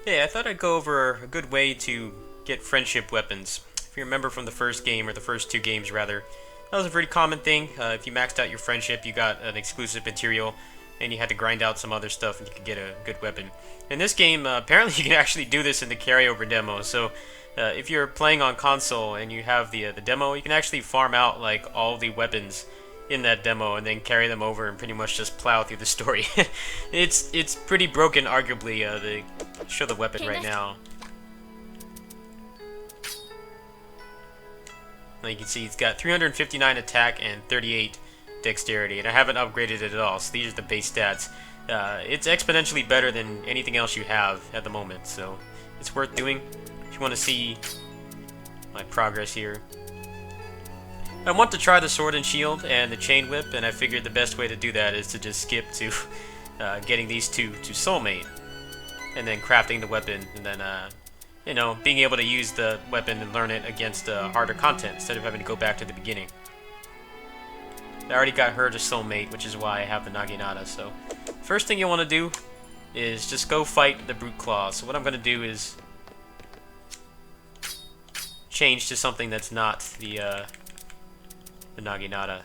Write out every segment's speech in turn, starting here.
Hey, I thought I'd go over a good way to get friendship weapons. If you remember from the first game, or the first two games rather, that was a pretty common thing. If you maxed out your friendship, you got an exclusive material, and you had to grind out some other stuff and you could get a good weapon. In this game, apparently you can actually do this in the carryover demo, so if you're playing on console and you have the demo, you can actually farm out like all the weapons in that demo and then carry them over and pretty much just plow through the story. It's pretty broken, arguably. They show the weapon right now. Now you can see it's got 359 attack and 38 dexterity, and I haven't upgraded it at all, so these are the base stats. It's exponentially better than anything else you have at the moment, so it's worth doing if you want to see my progress here. I want to try the sword and shield and the chain whip, and I figured the best way to do that is to just skip to getting these two to soulmate, and then crafting the weapon, and then you know, being able to use the weapon and learn it against harder content instead of having to go back to the beginning. I already got her to soulmate, which is why I have the Naginata. So first thing you want to do is just go fight the brute claw. So what I'm going to do is change to something that's not the Naginata.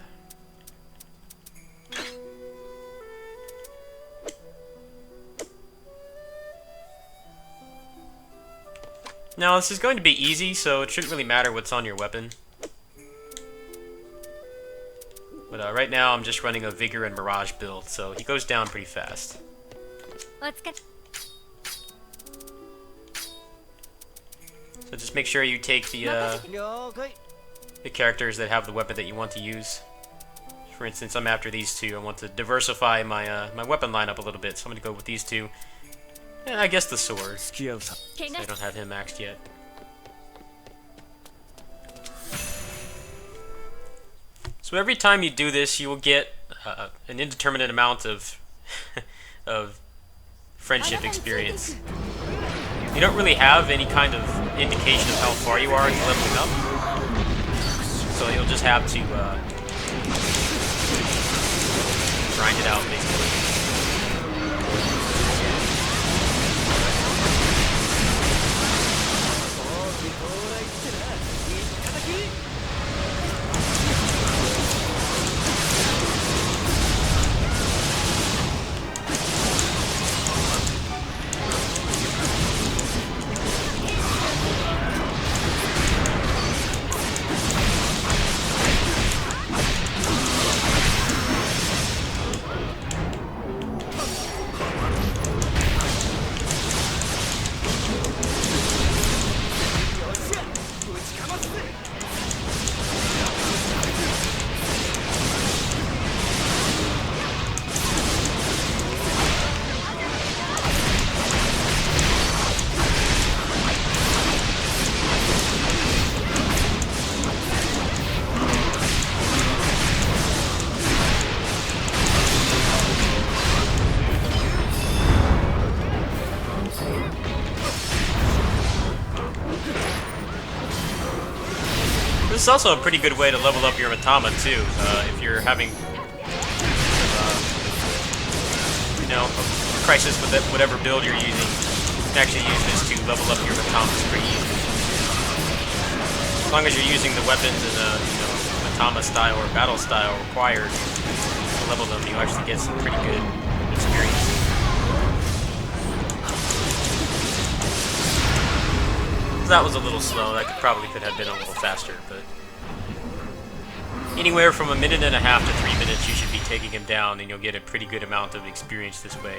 Now this is going to be easy, so it shouldn't really matter what's on your weapon. But right now I'm just running a Vigor and Mirage build, so he goes down pretty fast. So just make sure you take the characters that have the weapon that you want to use. For instance, I'm after these two. I want to diversify my my weapon lineup a little bit, so I'm going to go with these two. And I guess the sword. I don't have him maxed yet. So every time you do this, you will get an indeterminate amount of of friendship experience. You don't really have any kind of indication of how far you are in leveling up, so you'll just have to grind it out, basically. This is also a pretty good way to level up your Matama too. If you're having, you know, a crisis with whatever build you're using, you can actually use this to level up your Matamas pretty easily. As long as you're using the weapons in a, you know, Matama style or battle style required to level them, you actually get some pretty good experience. That was a little slow. That probably could have been a little faster, but anywhere from 1.5 minutes to 3 minutes, you should be taking him down, and you'll get a pretty good amount of experience this way.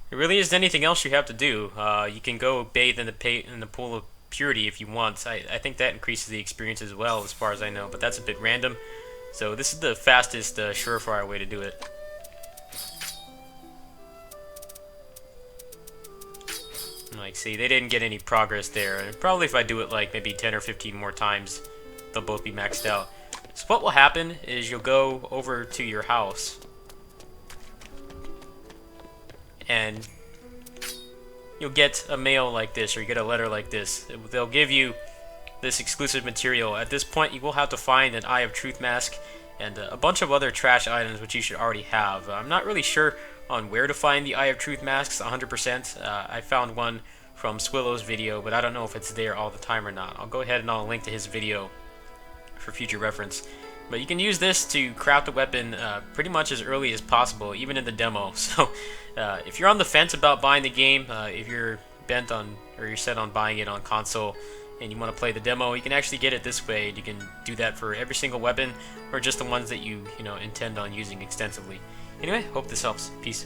There really isn't anything else you have to do. You can go bathe in the pool of purity if you want. I think that increases the experience as well, as far as I know, but that's a bit random. So this is the fastest, surefire way to do it. Like, see, they didn't get any progress there. And probably if I do it like maybe 10 or 15 more times, they'll both be maxed out. So what will happen is you'll go over to your house and you'll get a mail like this, or you get a letter like this. They'll give you this exclusive material. At this point, you will have to find an Eye of Truth mask and a bunch of other trash items which you should already have. I'm not really sure on where to find the Eye of Truth masks 100%. I found one from Swillow's video, but I don't know if it's there all the time or not. I'll go ahead and I'll link to his video for future reference. But you can use this to craft a weapon pretty much as early as possible, even in the demo. So if you're on the fence about buying the game, if you're bent on, or you're set on buying it on console, and you want to play the demo, you can actually get it this way. You can do that for every single weapon, or just the ones that you intend on using extensively. Anyway, hope this helps. Peace.